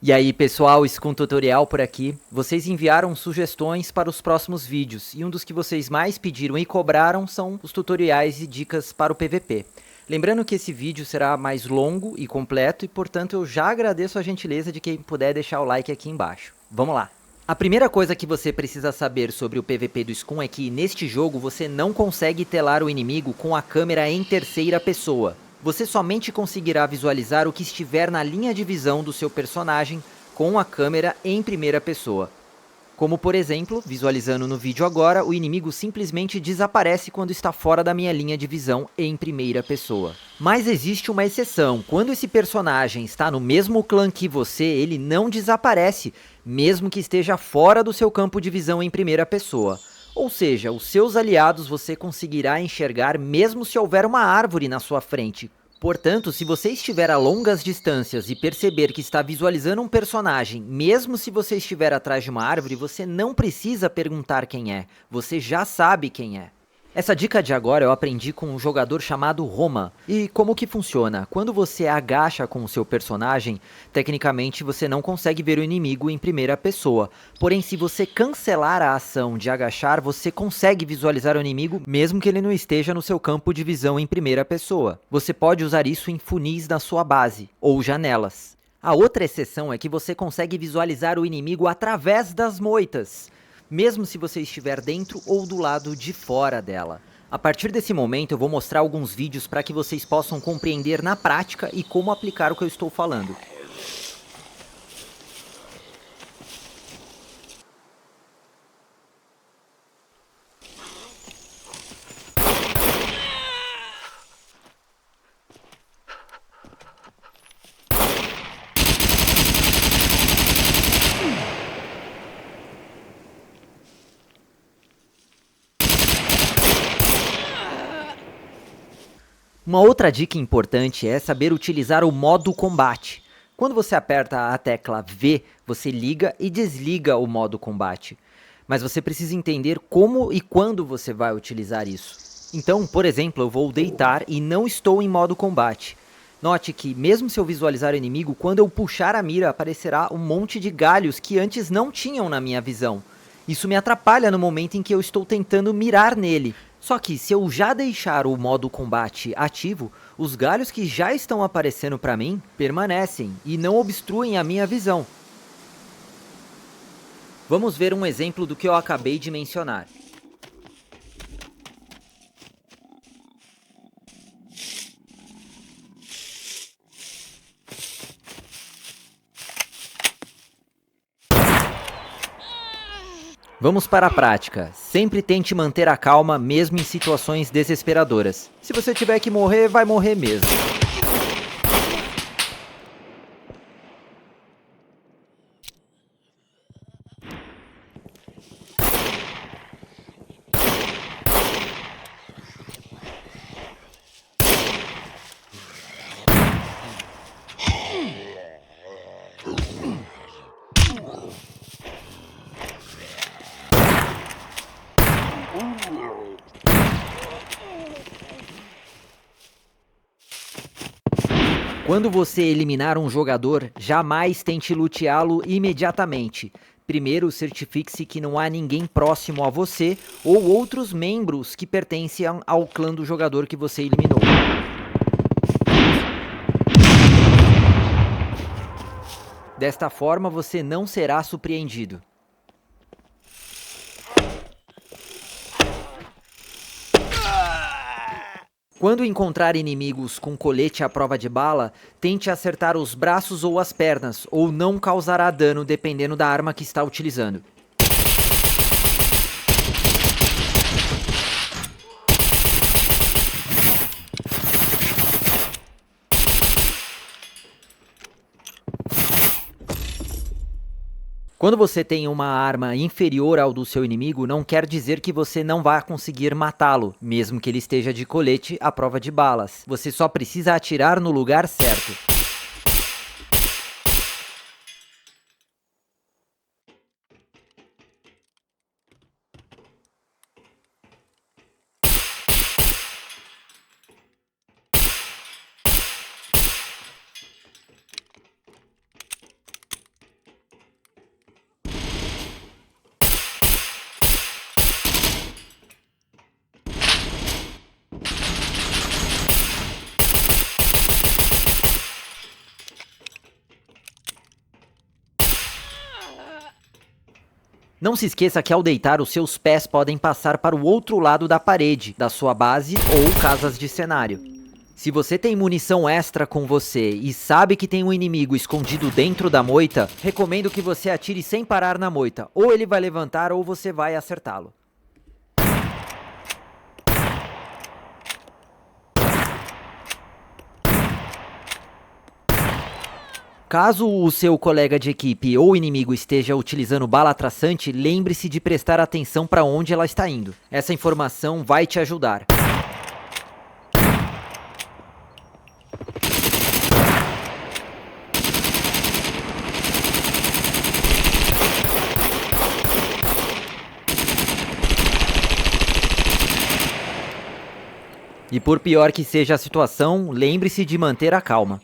E aí pessoal, Scum Tutorial por aqui. Vocês enviaram sugestões para os próximos vídeos e um dos que vocês mais pediram e cobraram são os tutoriais e dicas para o PVP. Lembrando que esse vídeo será mais longo e completo e portanto eu já agradeço a gentileza de quem puder deixar o like aqui embaixo. Vamos lá! A primeira coisa que você precisa saber sobre o PVP do Scum é que neste jogo você não consegue telar o inimigo com a câmera em terceira pessoa. Você somente conseguirá visualizar o que estiver na linha de visão do seu personagem com a câmera em primeira pessoa. Como por exemplo, visualizando no vídeo agora, o inimigo simplesmente desaparece quando está fora da minha linha de visão em primeira pessoa. Mas existe uma exceção: quando esse personagem está no mesmo clã que você, ele não desaparece, mesmo que esteja fora do seu campo de visão em primeira pessoa. Ou seja, os seus aliados você conseguirá enxergar mesmo se houver uma árvore na sua frente. Portanto, se você estiver a longas distâncias e perceber que está visualizando um personagem, mesmo se você estiver atrás de uma árvore, você não precisa perguntar quem é, você já sabe quem é. Essa dica de agora eu aprendi com um jogador chamado Roma. E como que funciona? Quando você agacha com o seu personagem, tecnicamente você não consegue ver o inimigo em primeira pessoa. Porém, se você cancelar a ação de agachar, você consegue visualizar o inimigo mesmo que ele não esteja no seu campo de visão em primeira pessoa. Você pode usar isso em funis na sua base, ou janelas. A outra exceção é que você consegue visualizar o inimigo através das moitas, mesmo se você estiver dentro ou do lado de fora dela. A partir desse momento eu vou mostrar alguns vídeos para que vocês possam compreender na prática e como aplicar o que eu estou falando. Uma outra dica importante é saber utilizar o modo combate. Quando você aperta a tecla V, você liga e desliga o modo combate. Mas você precisa entender como e quando você vai utilizar isso. Então, por exemplo, eu vou deitar e não estou em modo combate. Note que, mesmo se eu visualizar o inimigo, quando eu puxar a mira aparecerá um monte de galhos que antes não tinham na minha visão. Isso me atrapalha no momento em que eu estou tentando mirar nele. Só que se eu já deixar o modo combate ativo, os galhos que já estão aparecendo para mim permanecem e não obstruem a minha visão. Vamos ver um exemplo do que eu acabei de mencionar. Vamos para a prática. Sempre tente manter a calma mesmo em situações desesperadoras. Se você tiver que morrer, vai morrer mesmo. Quando você eliminar um jogador, jamais tente luteá-lo imediatamente. Primeiro, certifique-se que não há ninguém próximo a você ou outros membros que pertencem ao clã do jogador que você eliminou. Desta forma, você não será surpreendido. Quando encontrar inimigos com colete à prova de bala, tente acertar os braços ou as pernas, ou não causará dano dependendo da arma que está utilizando. Quando você tem uma arma inferior ao do seu inimigo, não quer dizer que você não vai conseguir matá-lo, mesmo que ele esteja de colete à prova de balas. Você só precisa atirar no lugar certo. Não se esqueça que ao deitar, os seus pés podem passar para o outro lado da parede, da sua base ou casas de cenário. Se você tem munição extra com você e sabe que tem um inimigo escondido dentro da moita, recomendo que você atire sem parar na moita, ou ele vai levantar ou você vai acertá-lo. Caso o seu colega de equipe ou inimigo esteja utilizando bala traçante, lembre-se de prestar atenção para onde ela está indo. Essa informação vai te ajudar. E por pior que seja a situação, lembre-se de manter a calma.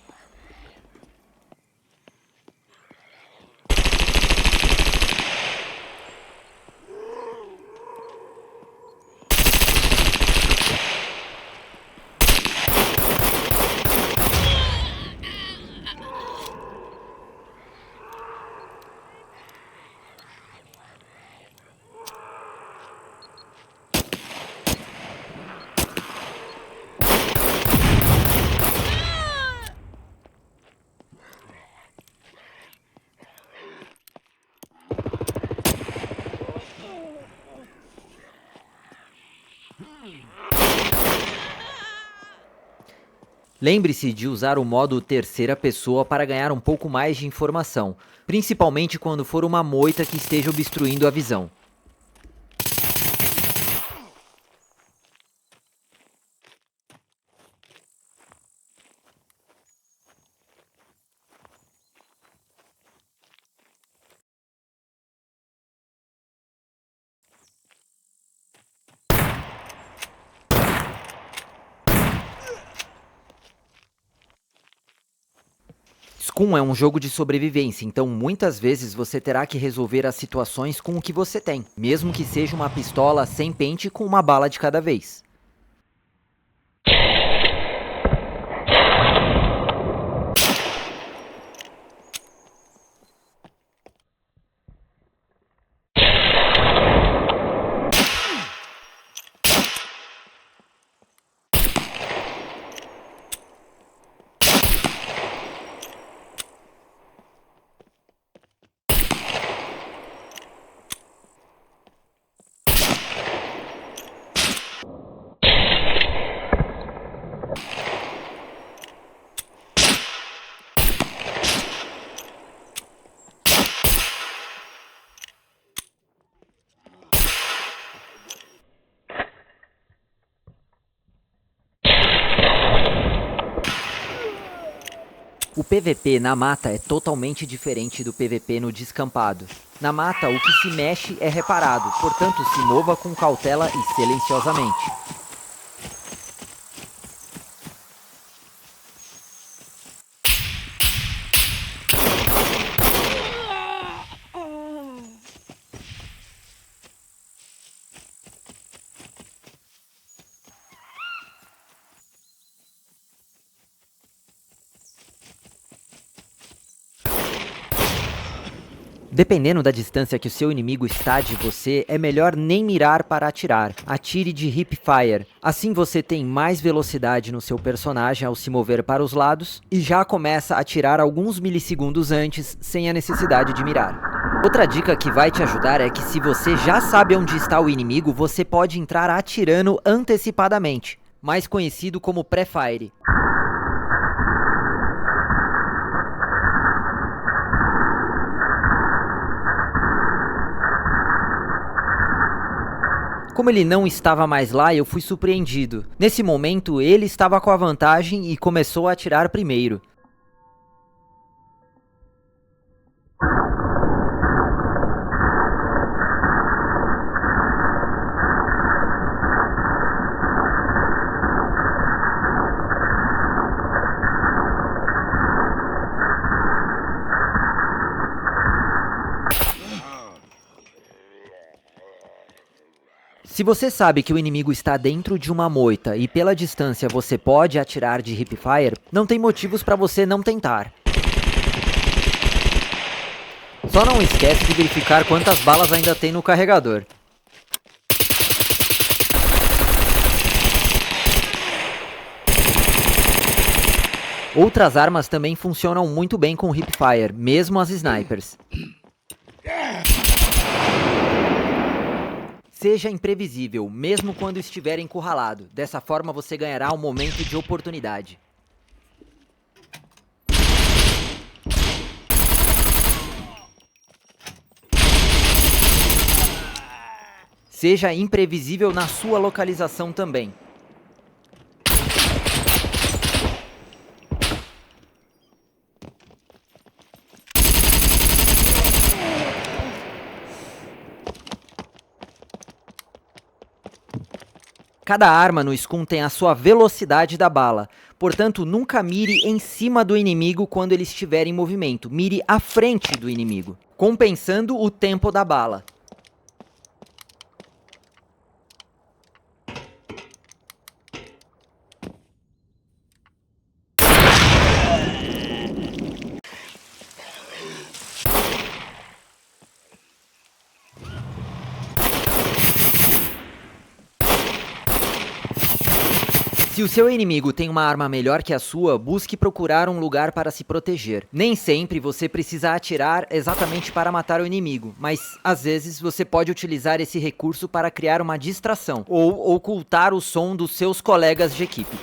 Lembre-se de usar o modo terceira pessoa para ganhar um pouco mais de informação, principalmente quando for uma moita que esteja obstruindo a visão. Scum é um jogo de sobrevivência, então muitas vezes você terá que resolver as situações com o que você tem, mesmo que seja uma pistola sem pente com uma bala de cada vez. O PVP na mata é totalmente diferente do PVP no descampado. Na mata, o que se mexe é reparado, portanto se mova com cautela e silenciosamente. Dependendo da distância que o seu inimigo está de você, é melhor nem mirar para atirar. Atire de hip fire. Assim você tem mais velocidade no seu personagem ao se mover para os lados e já começa a atirar alguns milissegundos antes, sem a necessidade de mirar. Outra dica que vai te ajudar é que se você já sabe onde está o inimigo, você pode entrar atirando antecipadamente, mais conhecido como pré-fire. Como ele não estava mais lá, eu fui surpreendido. Nesse momento, ele estava com a vantagem e começou a atirar primeiro. Se você sabe que o inimigo está dentro de uma moita e pela distância você pode atirar de hipfire, não tem motivos para você não tentar. Só não esquece de verificar quantas balas ainda tem no carregador. Outras armas também funcionam muito bem com hipfire, mesmo as snipers. Seja imprevisível, mesmo quando estiver encurralado. Dessa forma você ganhará um momento de oportunidade. Seja imprevisível na sua localização também. Cada arma no Scum tem a sua velocidade da bala, portanto nunca mire em cima do inimigo quando ele estiver em movimento, mire à frente do inimigo, compensando o tempo da bala. Se o seu inimigo tem uma arma melhor que a sua, busque procurar um lugar para se proteger. Nem sempre você precisa atirar exatamente para matar o inimigo, mas às vezes você pode utilizar esse recurso para criar uma distração ou ocultar o som dos seus colegas de equipe.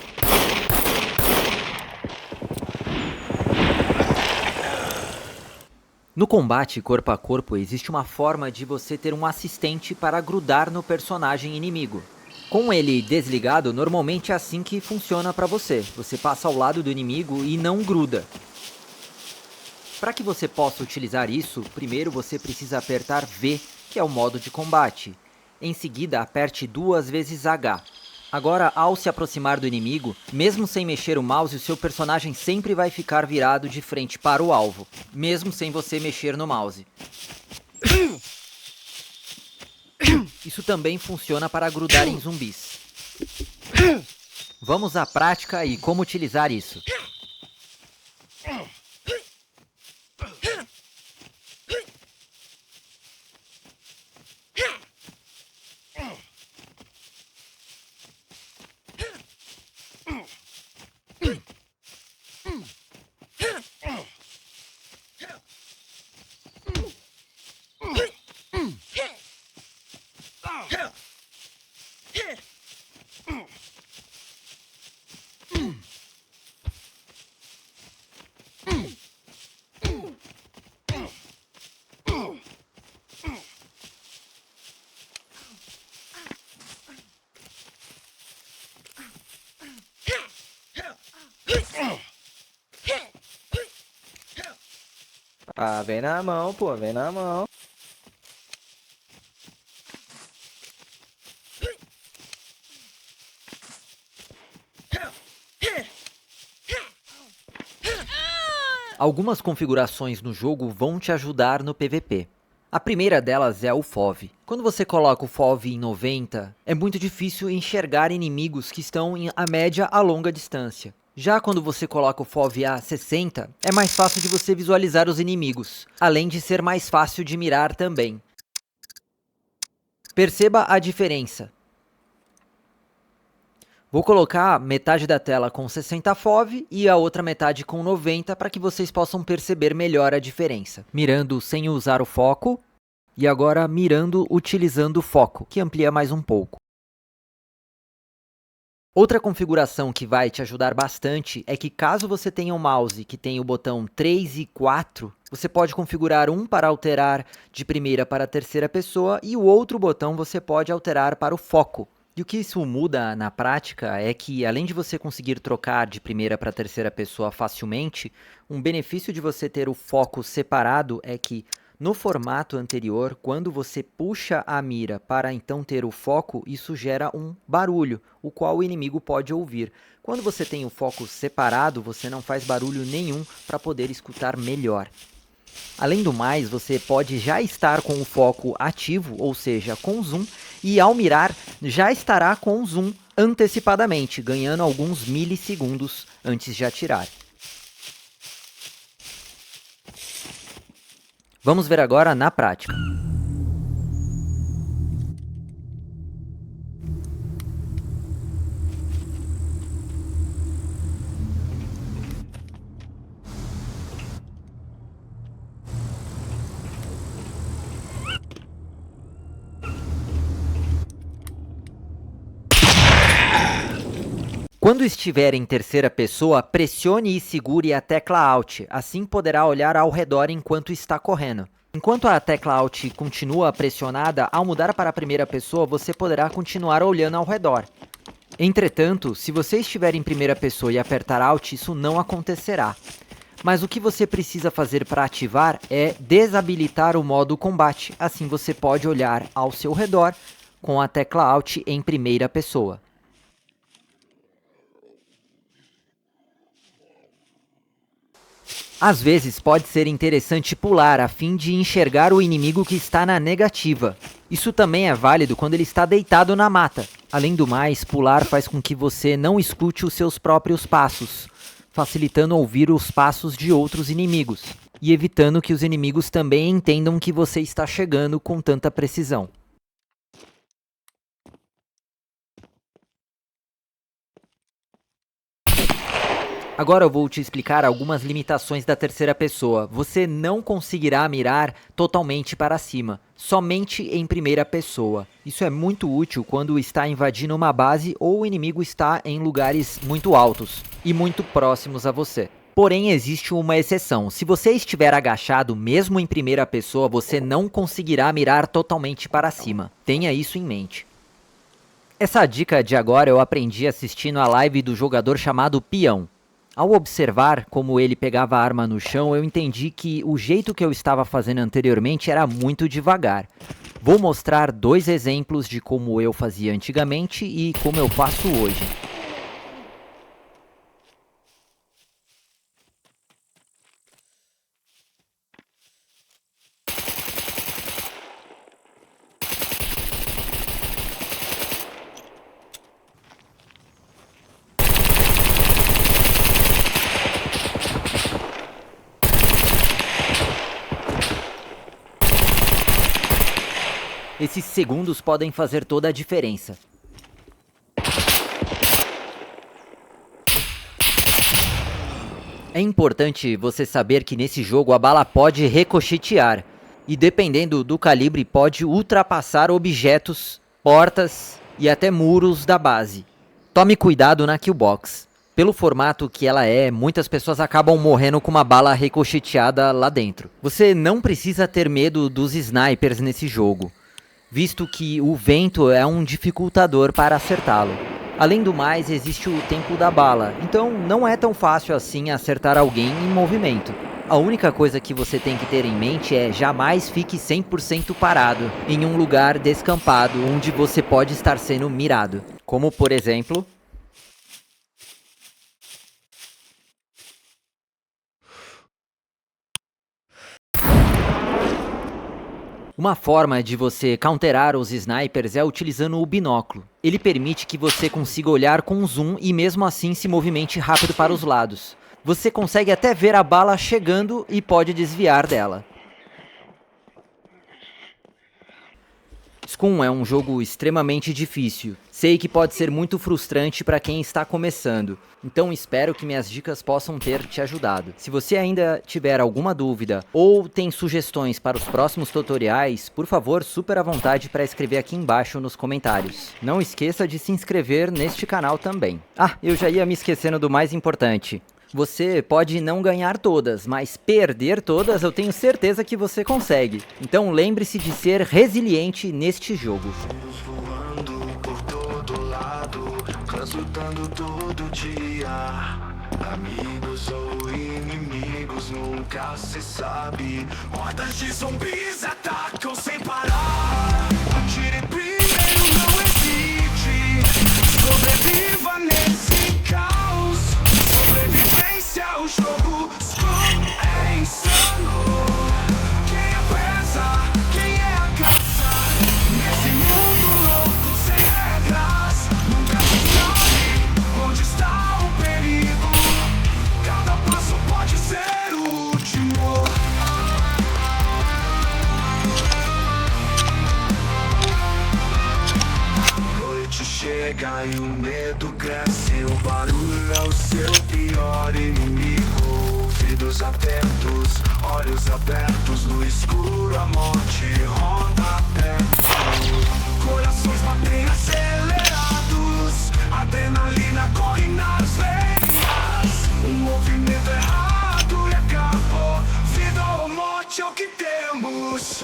No combate corpo a corpo existe uma forma de você ter um assistente para grudar no personagem inimigo. Com ele desligado, normalmente é assim que funciona para você. Você passa ao lado do inimigo e não gruda. Para que você possa utilizar isso, primeiro você precisa apertar V, que é o modo de combate. Em seguida, aperte 2 vezes H. Agora, ao se aproximar do inimigo, mesmo sem mexer o mouse, o seu personagem sempre vai ficar virado de frente para o alvo, mesmo sem você mexer no mouse. Isso também funciona para grudar em zumbis. Vamos à prática e como utilizar isso. Ah, vem na mão, pô, vem na mão. Algumas configurações no jogo vão te ajudar no PVP. A primeira delas é o FOV. Quando você coloca o FOV em 90, é muito difícil enxergar inimigos que estão a média a longa distância. Já quando você coloca o FOV a 60, é mais fácil de você visualizar os inimigos, além de ser mais fácil de mirar também. Perceba a diferença. Vou colocar metade da tela com 60 FOV e a outra metade com 90 para que vocês possam perceber melhor a diferença. Mirando sem usar o foco e agora mirando utilizando o foco, que amplia mais um pouco. Outra configuração que vai te ajudar bastante é que caso você tenha um mouse que tem o botão 3 e 4, você pode configurar um para alterar de primeira para terceira pessoa e o outro botão você pode alterar para o foco. E o que isso muda na prática é que, além de você conseguir trocar de primeira para terceira pessoa facilmente, um benefício de você ter o foco separado é que, no formato anterior, quando você puxa a mira para então ter o foco, isso gera um barulho, o qual o inimigo pode ouvir. Quando você tem o foco separado, você não faz barulho nenhum para poder escutar melhor. Além do mais, você pode já estar com o foco ativo, ou seja, com zoom, e ao mirar já estará com zoom antecipadamente, ganhando alguns milissegundos antes de atirar. Vamos ver agora na prática. Quando estiver em terceira pessoa, pressione e segure a tecla Alt, assim poderá olhar ao redor enquanto está correndo. Enquanto a tecla Alt continua pressionada, ao mudar para a primeira pessoa, você poderá continuar olhando ao redor. Entretanto, se você estiver em primeira pessoa e apertar Alt, isso não acontecerá. Mas o que você precisa fazer para ativar é desabilitar o modo combate, assim você pode olhar ao seu redor com a tecla Alt em primeira pessoa. Às vezes pode ser interessante pular a fim de enxergar o inimigo que está na negativa. Isso também é válido quando ele está deitado na mata. Além do mais, pular faz com que você não escute os seus próprios passos, facilitando ouvir os passos de outros inimigos, e evitando que os inimigos também entendam que você está chegando com tanta precisão. Agora eu vou te explicar algumas limitações da terceira pessoa. Você não conseguirá mirar totalmente para cima, somente em primeira pessoa. Isso é muito útil quando está invadindo uma base ou o inimigo está em lugares muito altos e muito próximos a você. Porém, existe uma exceção. Se você estiver agachado, mesmo em primeira pessoa, você não conseguirá mirar totalmente para cima. Tenha isso em mente. Essa dica de agora eu aprendi assistindo a live do jogador chamado Peão. Ao observar como ele pegava a arma no chão, eu entendi que o jeito que eu estava fazendo anteriormente era muito devagar. Vou mostrar 2 exemplos de como eu fazia antigamente e como eu faço hoje. Esses segundos podem fazer toda a diferença. É importante você saber que nesse jogo a bala pode ricochetear e, dependendo do calibre, pode ultrapassar objetos, portas e até muros da base. Tome cuidado na killbox. Pelo formato que ela é, muitas pessoas acabam morrendo com uma bala ricocheteada lá dentro. Você não precisa ter medo dos snipers nesse jogo, visto que o vento é um dificultador para acertá-lo. Além do mais, existe o tempo da bala, então não é tão fácil assim acertar alguém em movimento. A única coisa que você tem que ter em mente é jamais fique 100% parado em um lugar descampado onde você pode estar sendo mirado. Como por exemplo... Uma forma de você counterar os snipers é utilizando o binóculo. Ele permite que você consiga olhar com zoom e mesmo assim se movimente rápido para os lados. Você consegue até ver a bala chegando e pode desviar dela. Scum é um jogo extremamente difícil. Sei que pode ser muito frustrante para quem está começando, então espero que minhas dicas possam ter te ajudado. Se você ainda tiver alguma dúvida ou tem sugestões para os próximos tutoriais, por favor, super à vontade para escrever aqui embaixo nos comentários. Não esqueça de se inscrever neste canal também. Ah, eu já ia me esquecendo do mais importante. Você pode não ganhar todas, mas perder todas eu tenho certeza que você consegue. Então lembre-se de ser resiliente neste jogo. Voando por todo lado, transmutando todo dia. Amigos ou inimigos, nunca se sabe. Hordas de zumbis atacam sem parar. Atire primeiro, não hesite. Sobreviva nesse caos. Sobrevivência, o jogo Scum é insano. Quem é presa, quem é a caça? Nesse mundo louco sem regras, nunca se sabe onde está o perigo. Cada passo pode ser o último. pega e o medo cresce. O barulho é o seu pior inimigo. Ouvidos atentos, olhos abertos, no escuro a morte ronda perto. Corações batem acelerados, adrenalina corre nas veias. Um movimento errado e acabou. Vida ou morte é o que temos.